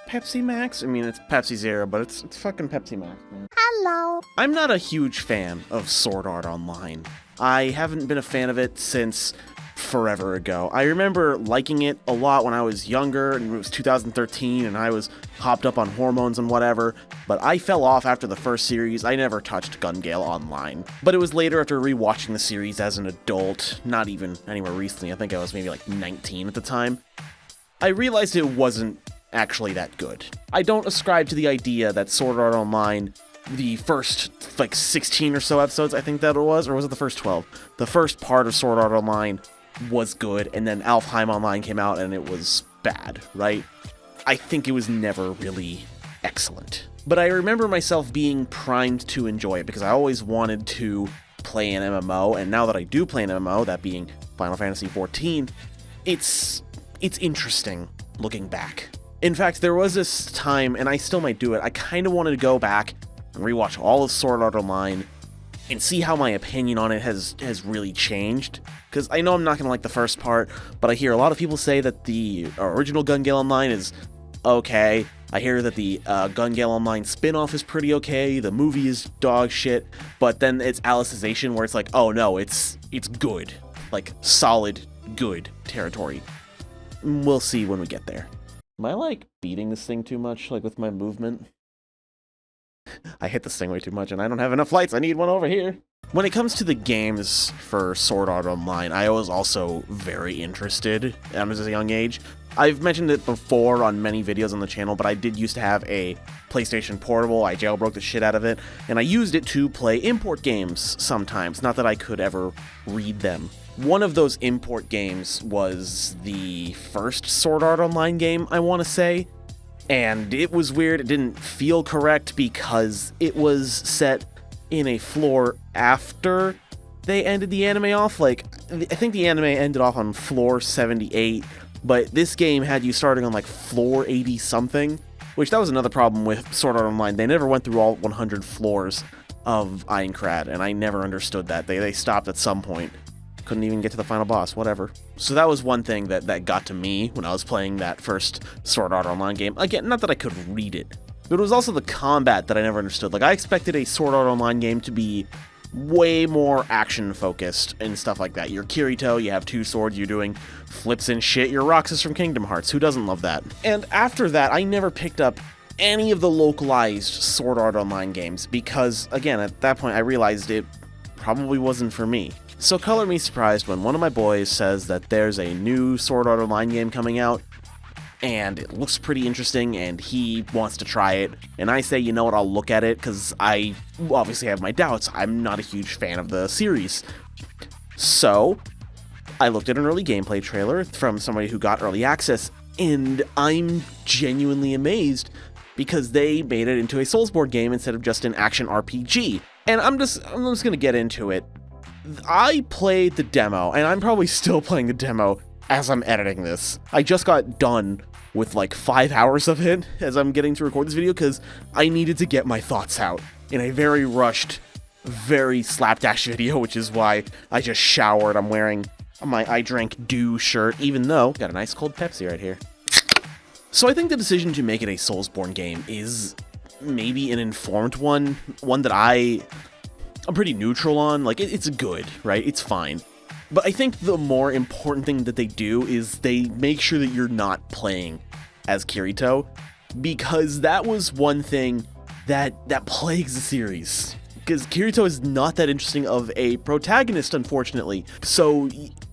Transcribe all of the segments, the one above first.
Pepsi Max? I mean, it's Pepsi Zero, but it's fucking Pepsi Max, man. Hello. I'm not a huge fan of Sword Art Online. I haven't been a fan of it since forever ago. I remember liking it a lot when I was younger, and it was 2013, and I was hopped up on hormones and whatever, but I fell off after the first series. I never touched Gun Gale Online. But it was later, after rewatching the series as an adult, not even anywhere recently, I think I was maybe like 19 at the time, I realized it wasn't actually that good. I don't ascribe to the idea that Sword Art Online, the first, like, 16 or so episodes, I think that it was, or was it the first 12? The first part of Sword Art Online was good, and then Alfheim Online came out and it was bad, right? I think it was never really excellent. But I remember myself being primed to enjoy it because I always wanted to play an MMO, and now that I do play an MMO, that being Final Fantasy XIV, it's interesting looking back. In fact, there was this time, and I still might do it, I kind of wanted to go back and rewatch all of Sword Art Online and see how my opinion on it has really changed. Because I know I'm not going to like the first part, but I hear a lot of people say that the original Gun Gale Online is okay. I hear that the Gun Gale Online spin-off is pretty okay, the movie is dog shit, but then it's Alicization where it's like, oh no, it's good. Like, solid, good territory. We'll see when we get there. Am I, like, beating this thing too much, like, with my movement? I hit this thing way too much, and I don't have enough lights. I need one over here. When it comes to the games for Sword Art Online, I was also very interested at a young age. I've mentioned it before on many videos on the channel, but I did used to have a PlayStation Portable. I jailbroke the shit out of it, and I used it to play import games sometimes. Not that I could ever read them. One of those import games was the first Sword Art Online game, I want to say. And it was weird, it didn't feel correct because it was set in a floor after they ended the anime off. Like, I think the anime ended off on floor 78, but this game had you starting on like floor 80 something, which that was another problem with Sword Art Online. They never went through all 100 floors of Aincrad, and I never understood that. They stopped at some point. Couldn't even get to the final boss, whatever. So that was one thing that got to me when I was playing that first Sword Art Online game. Again, not that I could read it, but it was also the combat that I never understood. Like, I expected a Sword Art Online game to be way more action-focused and stuff like that. You're Kirito, you have two swords, you're doing flips and shit. You're Roxas from Kingdom Hearts. Who doesn't love that? And after that, I never picked up any of the localized Sword Art Online games because, again, at that point, I realized it probably wasn't for me. So color me surprised when one of my boys says that there's a new Sword Art Online game coming out, and it looks pretty interesting, and he wants to try it, and I say, you know what, I'll look at it, because I obviously have my doubts. I'm not a huge fan of the series. So, I looked at an early gameplay trailer from somebody who got early access, and I'm genuinely amazed, because they made it into a Soulsborne game instead of just an action RPG. And I'm just gonna get into it. I played the demo, and I'm probably still playing the demo as I'm editing this. I just got done with like 5 hours of it as I'm getting to record this video because I needed to get my thoughts out in a very rushed, very slapdash video, which is why I just showered. I'm wearing my I Drank Dew shirt, even though got a nice cold Pepsi right here. So I think the decision to make it a Soulsborne game is maybe an informed one that I'm pretty neutral on. Like, it's good, right? It's fine. But I think the more important thing that they do is they make sure that you're not playing as Kirito, because that was one thing that plagues the series. Because Kirito is not that interesting of a protagonist, unfortunately. So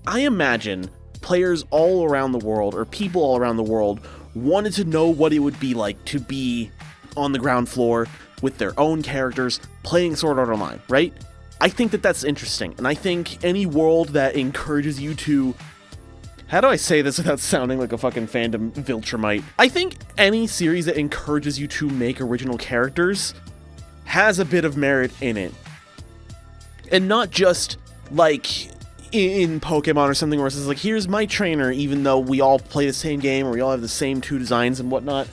I imagine players all around the world, or people all around the world, wanted to know what it would be like to be on the ground floor with their own characters playing Sword Art Online, right? I think that that's interesting, and I think any world that encourages you to... How do I say this without sounding like a fucking fandom Viltrumite? I think any series that encourages you to make original characters has a bit of merit in it. And not just, like, in Pokemon or something where it's like, here's my trainer, even though we all play the same game, or we all have the same 2 designs and whatnot.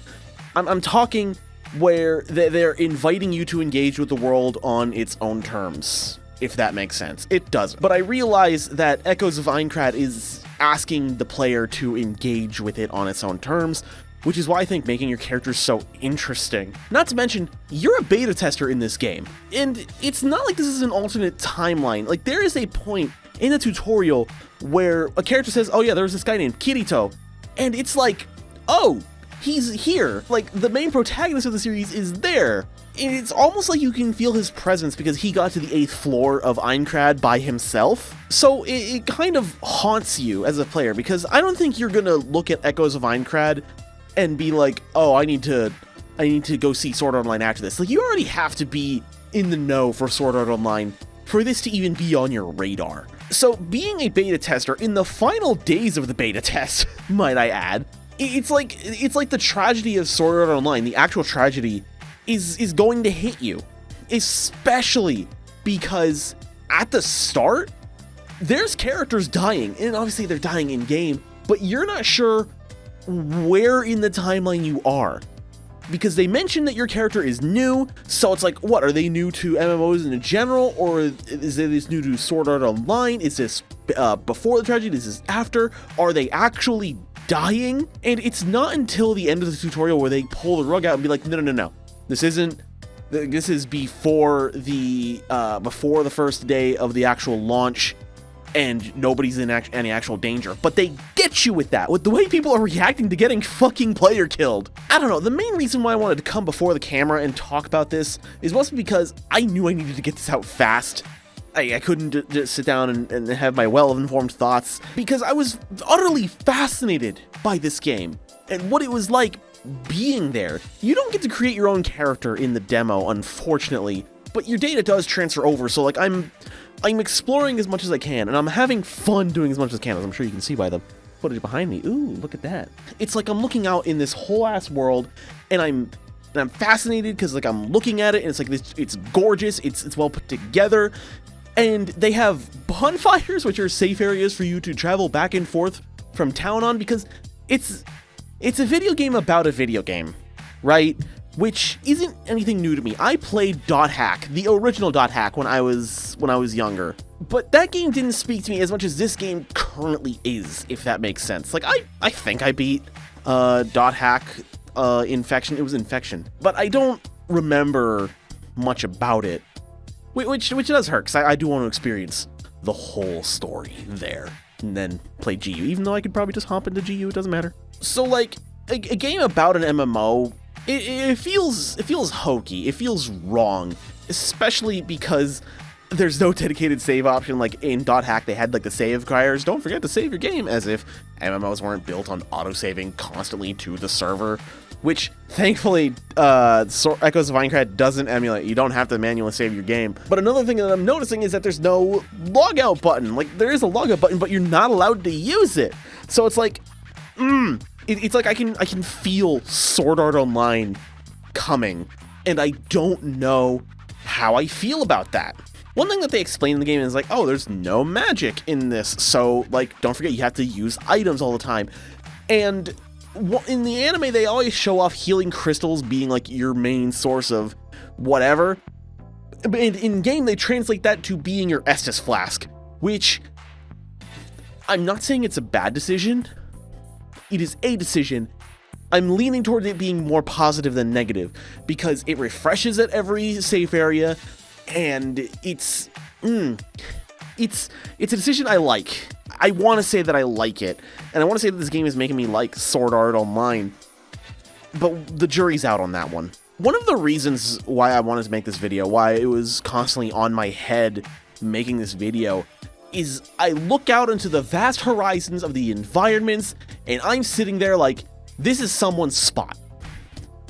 I'm talking where they're inviting you to engage with the world on its own terms, if that makes sense. It doesn't. But I realize that Echoes of Aincrad is asking the player to engage with it on its own terms, which is why I think making your characters so interesting. Not to mention, you're a beta tester in this game, and it's not like this is an alternate timeline. Like, there is a point in the tutorial where a character says, oh yeah, there's this guy named Kirito, and it's like, oh, he's here. Like, the main protagonist of the series is there. And it's almost like you can feel his presence because he got to the 8th floor of Aincrad by himself. So it kind of haunts you as a player, because I don't think you're gonna look at Echoes of Aincrad and be like, oh, I need to go see Sword Art Online after this. Like, you already have to be in the know for Sword Art Online for this to even be on your radar. So being a beta tester in the final days of the beta test, might I add, it's like the tragedy of Sword Art Online, the actual tragedy is going to hit you, especially because at the start, there's characters dying, and obviously they're dying in game, but you're not sure where in the timeline you are, because they mention that your character is new, so it's like, what, are they new to MMOs in general, or is this new to Sword Art Online? Is this before the tragedy? Is this after? Are they actually dying? And it's not until the end of the tutorial where they pull the rug out and be like, no. This is before the first day of the actual launch, and nobody's in any actual danger. But they get you with that, with the way people are reacting to getting fucking player killed. I don't know, the main reason why I wanted to come before the camera and talk about this is mostly because I knew I needed to get this out fast. I couldn't just sit down and have my well-informed thoughts, because I was utterly fascinated by this game and what it was like being there. You don't get to create your own character in the demo, unfortunately, but your data does transfer over, so like I'm exploring as much as I can, and I'm having fun doing as much as I can, as I'm sure you can see by the footage behind me. Ooh, look at that. It's like I'm looking out in this whole ass world, and I'm fascinated because like I'm looking at it, and it's like this, it's gorgeous, it's well put together, and they have bonfires, which are safe areas for you to travel back and forth from town on, because it's a video game about a video game, right? Which isn't anything new to me. I played Dot Hack, the original Dot Hack, when I was younger. But that game didn't speak to me as much as this game currently is, if that makes sense. Like, I think I beat Dot Hack Infection. It was Infection. But I don't remember much about it, which does hurt, because I do want to experience the whole story there and then play GU, even though I could probably just hop into GU, it doesn't matter. So like, a game about an MMO, it feels hokey, it feels wrong, especially because there's no dedicated save option. Like in Dot Hack, they had like the save criers, don't forget to save your game, as if MMOs weren't built on auto-saving constantly to the server, which thankfully Echoes of Aincrad doesn't emulate. You don't have to manually save your game. But another thing that I'm noticing is that there's no logout button. Like, there is a logout button, but you're not allowed to use it. So it's like, it's like I can feel Sword Art Online coming, and I don't know how I feel about that. One thing that they explain in the game is like, oh, there's no magic in this, so like, don't forget you have to use items all the time. And in the anime, they always show off healing crystals being like your main source of whatever. But in game, they translate that to being your Estus flask, which I'm not saying it's a bad decision. It is a decision. I'm leaning toward it being more positive than negative, because it refreshes at every safe area, and it's a decision I like. I want to say that I like it, and I want to say that this game is making me like Sword Art Online, but the jury's out on that one. One of the reasons why I wanted to make this video, why it was constantly on my head making this video, is I look out into the vast horizons of the environments, and I'm sitting there like, this is someone's spot.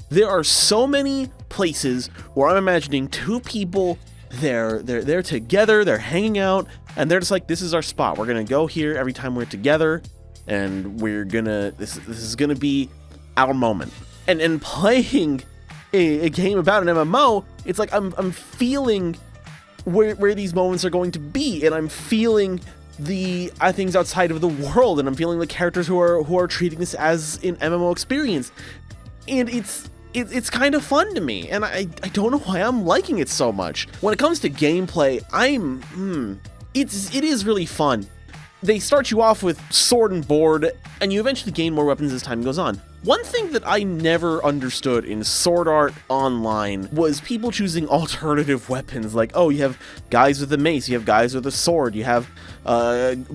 There are so many places where I'm imagining two people, they're together, they're hanging out, and they're just like, this is our spot. We're gonna go here every time we're together, and this is gonna be our moment. And playing a game about an MMO, it's like I'm feeling where these moments are going to be, and I'm feeling the things outside of the world, and I'm feeling the characters who are treating this as an MMO experience, and it's kind of fun to me, and I don't know why I'm liking it so much. When it comes to gameplay, it is really fun, they start you off with sword and board, and you eventually gain more weapons as time goes on. One thing that I never understood in Sword Art Online was people choosing alternative weapons. Like, oh, you have guys with a mace, you have guys with a sword, you have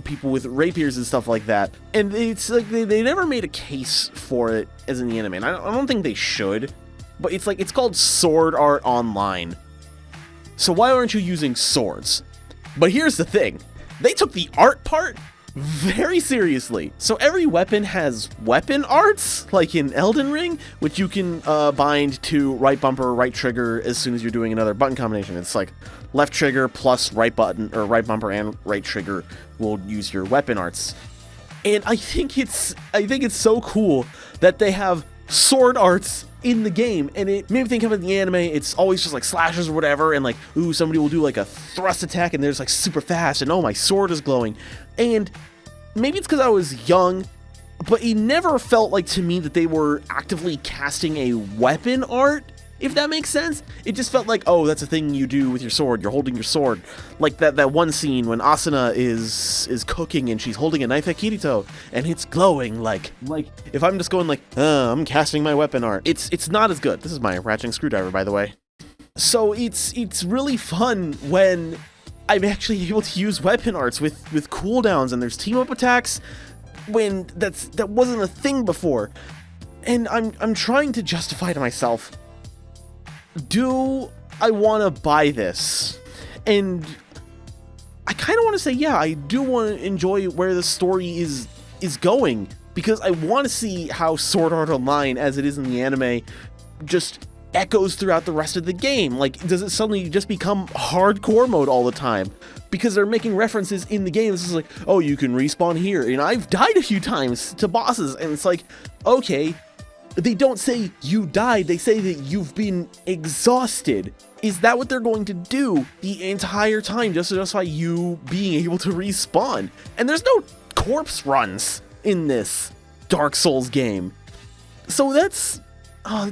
people with rapiers and stuff like that. And it's like they never made a case for it as in the anime. And I don't think they should, but it's like, it's called Sword Art Online. So why aren't you using swords? But here's the thing. They took the art part very seriously. So every weapon has weapon arts, like in Elden Ring, which you can bind to right bumper or right trigger as soon as you're doing another button combination. It's like left trigger plus right button, or right bumper and right trigger will use your weapon arts. And I think it's so cool that they have sword arts in the game, and it made me think of it in the anime. It's always just like slashes or whatever, and like, ooh, somebody will do like a thrust attack and they're just like super fast, and oh, my sword is glowing. And maybe it's because I was young, but it never felt like to me that they were actively casting a weapon art, if that makes sense. It just felt like, oh, that's a thing you do with your sword, you're holding your sword. Like that one scene when Asuna is cooking and she's holding a knife at Kirito, and it's glowing like if I'm just going like, I'm casting my weapon art. It's not as good. This is my ratcheting screwdriver, by the way. So it's really fun when I'm actually able to use weapon arts with cooldowns, and there's team-up attacks when that wasn't a thing before. And I'm trying to justify to myself, do I want to buy this? And I kind of want to say, yeah, I do want to enjoy where the story is going, because I want to see how Sword Art Online, as it is in the anime, just echoes throughout the rest of the game. Like, does it suddenly just become hardcore mode all the time? Because they're making references in the game. This is like, oh, you can respawn here. And I've died a few times to bosses, and it's like, okay, they don't say you died, they say that you've been exhausted. Is that what they're going to do the entire time, just to justify you being able to respawn? And there's no corpse runs in this Dark Souls game. So it's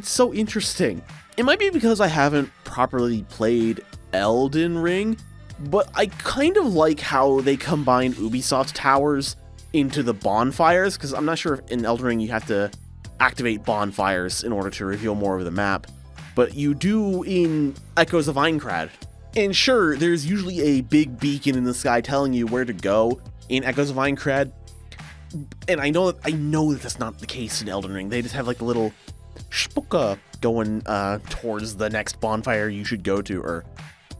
so interesting. It might be because I haven't properly played Elden Ring, but I kind of like how they combine Ubisoft towers into the bonfires, because I'm not sure if in Elden Ring you have to activate bonfires in order to reveal more of the map, but you do in Echoes of Aincrad. And sure, there's usually a big beacon in the sky telling you where to go in Echoes of Aincrad, and I know that that's not the case in Elden Ring. They just have like a little shpuka going towards the next bonfire you should go to, or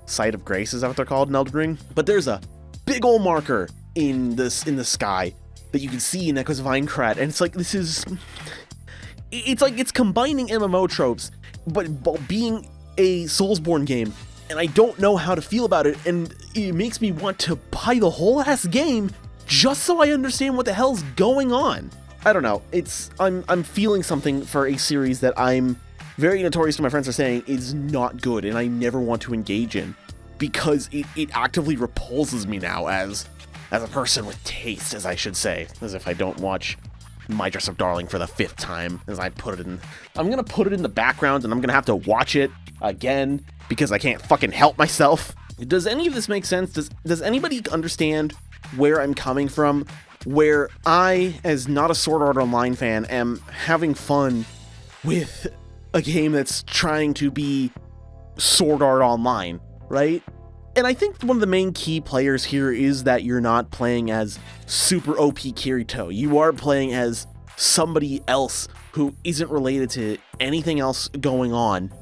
Site of Grace, is that what they're called in Elden Ring? But there's a big old marker in the sky that you can see in Echoes of Aincrad, and it's like, it's combining MMO tropes, but being a Soulsborne game, and I don't know how to feel about it, and it makes me want to buy the whole ass game just so I understand what the hell's going on. I don't know, I'm feeling something for a series that I'm very notorious to my friends are saying is not good, and I never want to engage in, because it actively repulses me now as a person with taste, as I should say, as if I don't watch My Dress Up Darling for the 5th time, as I put it in. I'm gonna put it in the background, and I'm gonna have to watch it again because I can't fucking help myself. Does any of this make sense? Does anybody understand where I'm coming from? Where I, as not a Sword Art Online fan, am having fun with a game that's trying to be Sword Art Online, right? And I think one of the main key players here is that you're not playing as super OP Kirito. You are playing as somebody else who isn't related to anything else going on.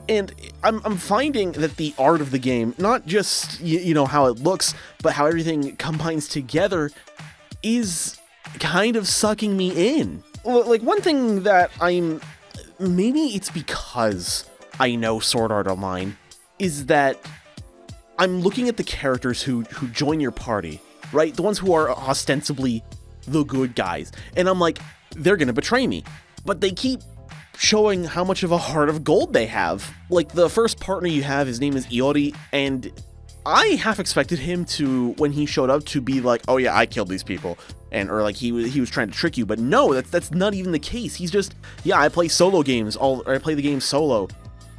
And I'm finding that the art of the game, not just, you know, how it looks, but how everything combines together, is kind of sucking me in. Like, one thing that maybe it's because I know Sword Art Online, is that I'm looking at the characters who join your party, right? The ones who are ostensibly the good guys. And I'm like, they're gonna betray me. But they keep showing how much of a heart of gold they have. Like, the first partner you have, his name is Iori, and I half expected him to, when he showed up, to be like, oh yeah, I killed these people. Or like he was trying to trick you, but no, that's not even the case. He's just, yeah, I play solo games, or I play the game solo.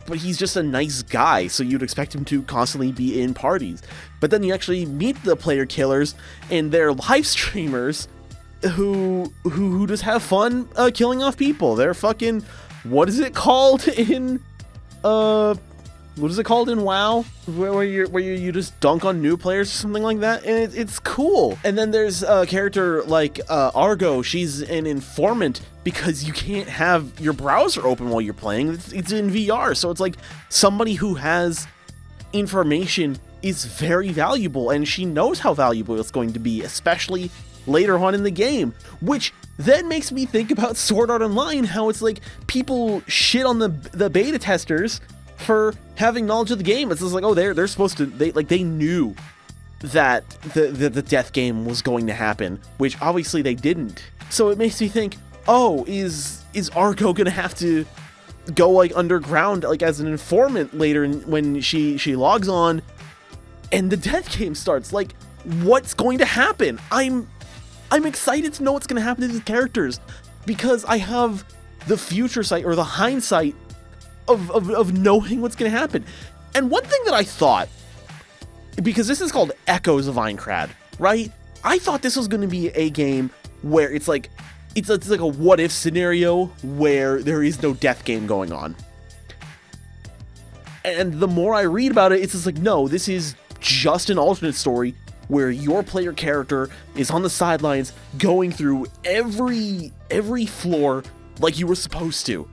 but he's just a nice guy, so you'd expect him to constantly be in parties. But then you actually meet the player killers, and they're live streamers who just have fun killing off people. They're fucking, what is it called in WoW, where you just dunk on new players or something like that, and it's cool. And then there's a character like Argo. She's an informant because you can't have your browser open while you're playing. It's in VR, so it's like somebody who has information is very valuable, and she knows how valuable it's going to be, especially later on in the game, which then makes me think about Sword Art Online, how it's like people shit on the beta testers for having knowledge of the game. It's just like, oh, they're supposed to, they knew that the death game was going to happen, which obviously they didn't. So it makes me think, oh, is Argo gonna have to go like underground, like as an informant later when she logs on and the death game starts? Like, what's going to happen? I'm excited to know what's going to happen to these characters, because I have the future sight, or the hindsight of knowing what's going to happen. And one thing that I thought, because this is called Echoes of Aincrad, right? I thought this was going to be a game where it's like a what if scenario where there is no death game going on. And the more I read about it, it's just like, no, this is just an alternate story where your player character is on the sidelines going through every floor like you were supposed to.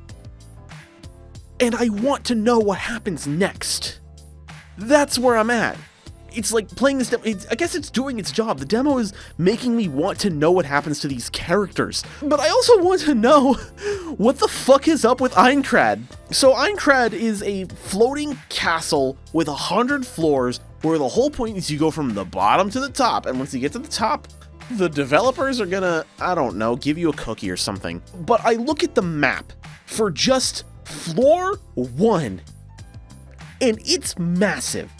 And I want to know what happens next. That's where I'm at. It's like playing this demo, I guess it's doing its job. The demo is making me want to know what happens to these characters. But I also want to know what the fuck is up with Aincrad. So Aincrad is a floating castle with 100 floors, where the whole point is you go from the bottom to the top, and once you get to the top, the developers are gonna, I don't know, give you a cookie or something. But I look at the map for just floor 1, and it's massive.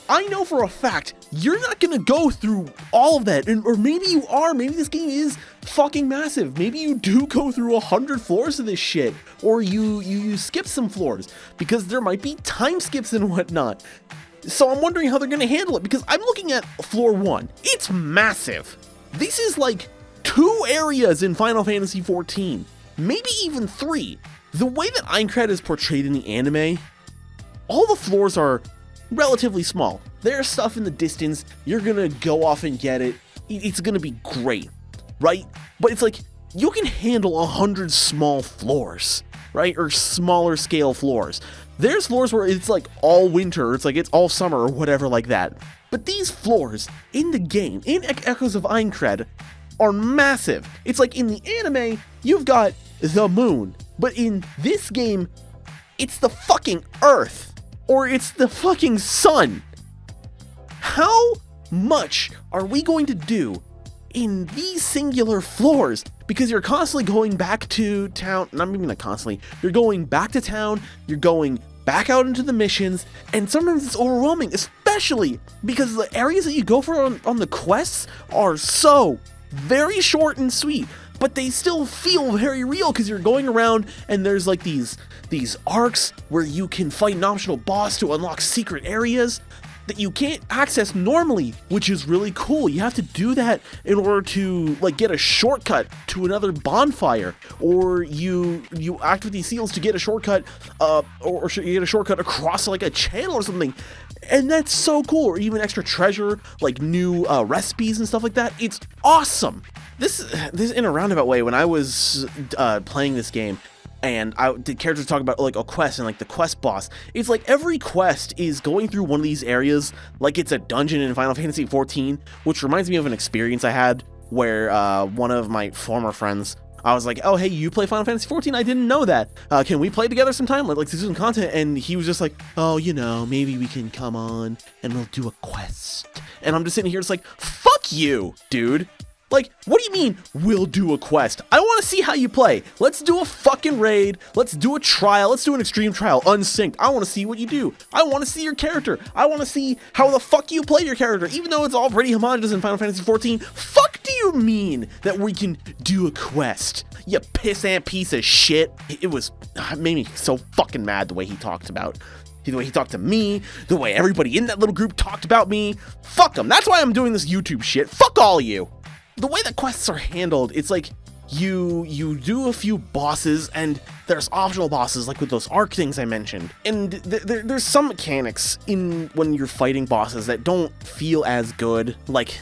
I know for a fact you're not gonna go through all of that, or maybe you are. Maybe this game is fucking massive. Maybe you do go through 100 floors of this shit, or you skip some floors, because there might be time skips and whatnot. So I'm wondering how they're gonna handle it, because I'm looking at floor 1. It's massive. This is like 2 areas in Final Fantasy XIV, maybe even 3. The way that Aincrad is portrayed in the anime, all the floors are relatively small. There's stuff in the distance, you're gonna go off and get it, it's gonna be great, right? But it's like, you can handle 100 small floors, right? Or smaller scale floors. There's floors where it's like all winter, it's like it's all summer or whatever like that. But these floors in the game, in Echoes of Aincrad, are massive. It's like in the anime, you've got the moon, but in this game, it's the fucking Earth. Or it's the fucking sun. How much are we going to do in these singular floors? Because you're constantly going back to town, not even like constantly, you're going back to town, you're going back out into the missions, and sometimes it's overwhelming, especially because the areas that you go for on the quests are so very short and sweet, but they still feel very real, because you're going around and there's like these arcs where you can fight an optional boss to unlock secret areas that you can't access normally, which is really cool. You have to do that in order to like get a shortcut to another bonfire, or you activate these seals to get a shortcut, or you get a shortcut across like a channel or something. And that's so cool. Or even extra treasure, like new recipes and stuff like that. It's awesome. This in a roundabout way, when I was playing this game, and the characters talk about like a quest and like the quest boss, it's like every quest is going through one of these areas like it's a dungeon in Final Fantasy XIV, which reminds me of an experience I had where one of my former friends, I was like, oh, hey, you play Final Fantasy XIV? I didn't know that. Can we play together sometime? Like do some content. And he was just like, oh, you know, maybe we can come on and we'll do a quest. And I'm just sitting here, it's like, fuck you, dude. Like, what do you mean, we'll do a quest? I want to see how you play. Let's do a fucking raid. Let's do a trial. Let's do an extreme trial, unsynced. I want to see what you do. I want to see your character. I want to see how the fuck you play your character, even though it's all pretty homogenous in Final Fantasy XIV. Fuck do you mean that we can do a quest? You pissant piece of shit. It made me so fucking mad the way he talked about the way he talked to me, the way everybody in that little group talked about me. Fuck them. That's why I'm doing this YouTube shit. Fuck all you. The way that quests are handled, it's like you do a few bosses and there's optional bosses like with those arc things I mentioned. And there's some mechanics in when you're fighting bosses that don't feel as good. Like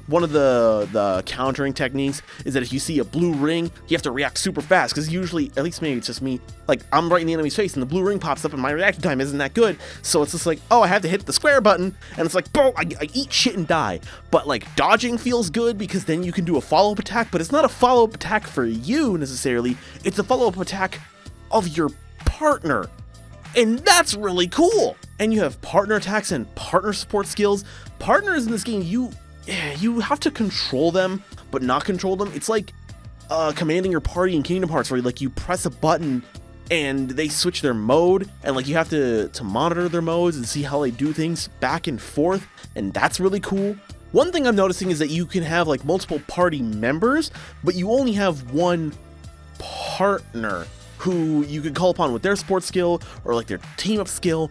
one of the countering techniques is that if you see a blue ring, you have to react super fast, because usually, at least maybe it's just me, like I'm right in the enemy's face and the blue ring pops up and my reaction time isn't that good, so it's just like, oh, I have to hit the square button, and it's like, boom, I eat shit and die. But like dodging feels good because then you can do a follow-up attack, but it's not a follow-up attack for you necessarily, it's a follow-up attack of your partner. And that's really cool. And you have partner attacks and partner support skills. Partners in this game, you have to control them, but not control them. It's like commanding your party in Kingdom Hearts, where like you press a button and they switch their mode, and like you have to monitor their modes and see how they do things back and forth, and that's really cool. One thing I'm noticing is that you can have like multiple party members, but you only have one partner who you can call upon with their sports skill or like their team up skill,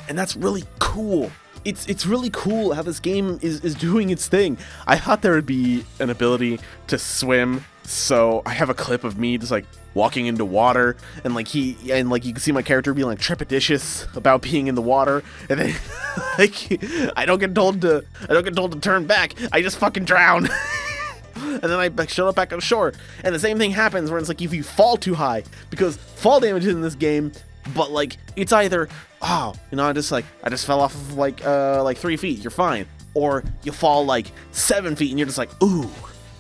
and that's really cool. It's really cool how this game is doing its thing. I thought there would be an ability to swim, so I have a clip of me just like walking into water, and like you can see my character being like trepidatious about being in the water, and then like I don't get told to turn back. I just fucking drown. And then I show up back on shore, and the same thing happens where it's like if you fall too high, because fall damage in this game, but like it's either, oh, you know, I just fell off of like 3 feet, you're fine, or you fall like 7 feet and you're just like, ooh,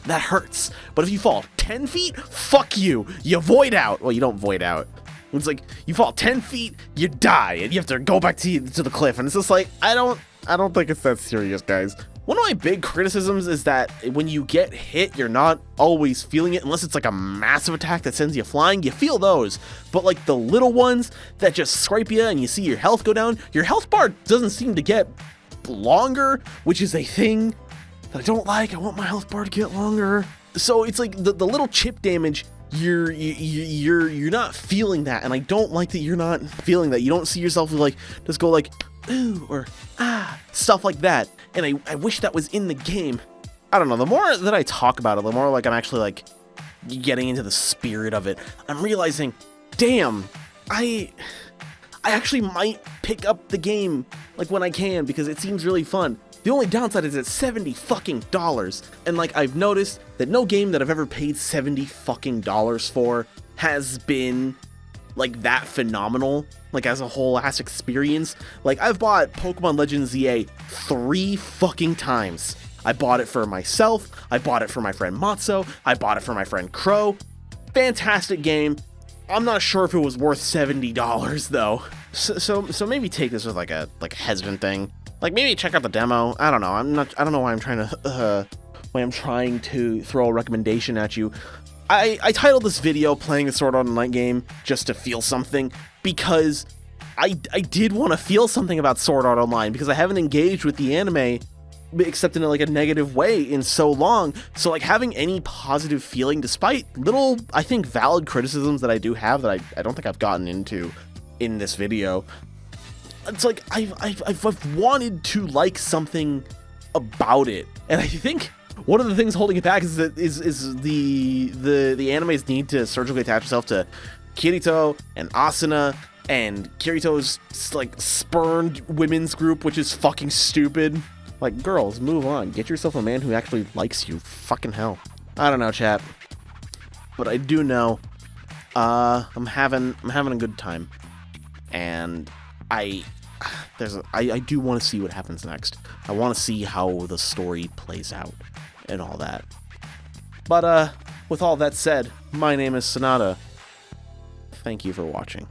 that hurts. But if you fall 10 feet, fuck you void out. Well, you don't void out. It's like you fall 10 feet, you die, and you have to go back to the cliff, and it's just like, I don't think it's that serious, guys. One of my big criticisms is that when you get hit, you're not always feeling it, unless it's like a massive attack that sends you flying. You feel those, but like the little ones that just scrape you and you see your health go down, your health bar doesn't seem to get longer, which is a thing that I don't like. I want my health bar to get longer. So it's like the little chip damage, you're not feeling that, and I don't like that you're not feeling that. You don't see yourself like just go like ooh or ah, stuff like that. And I wish that was in the game. I don't know, the more that I talk about it, the more like I'm actually like getting into the spirit of it. I'm realizing, damn, I actually might pick up the game like when I can, because it seems really fun. The only downside is it's $70 fucking dollars. And like I've noticed that no game that I've ever paid $70 fucking dollars for has been like that phenomenal, like as a whole ass experience. Like I've bought Pokemon Legends ZA 3 fucking times. I bought it for myself, I bought it for my friend Matzo, I bought it for my friend Crow. Fantastic game. I'm not sure if it was worth $70 though. So maybe take this with like a hesitant thing. Like maybe check out the demo. I don't know. I don't know why I'm trying to throw a recommendation at you. I titled this video playing a Sword Art Online game just to feel something, because I did want to feel something about Sword Art Online, because I haven't engaged with the anime except in like a negative way in so long. So like having any positive feeling, despite little, I think, valid criticisms that I do have that I don't think I've gotten into in this video, it's like I've wanted to like something about it. And I think one of the things holding it back is that the anime's need to surgically attach itself to Kirito and Asuna and Kirito's like spurned women's group, which is fucking stupid. Like, girls, move on. Get yourself a man who actually likes you. Fucking hell. I don't know, chat, but I do know I'm having a good time, and I do want to see what happens next. I want to see how the story plays out and all that. But with all that said, my name is Sonata. Thank you for watching.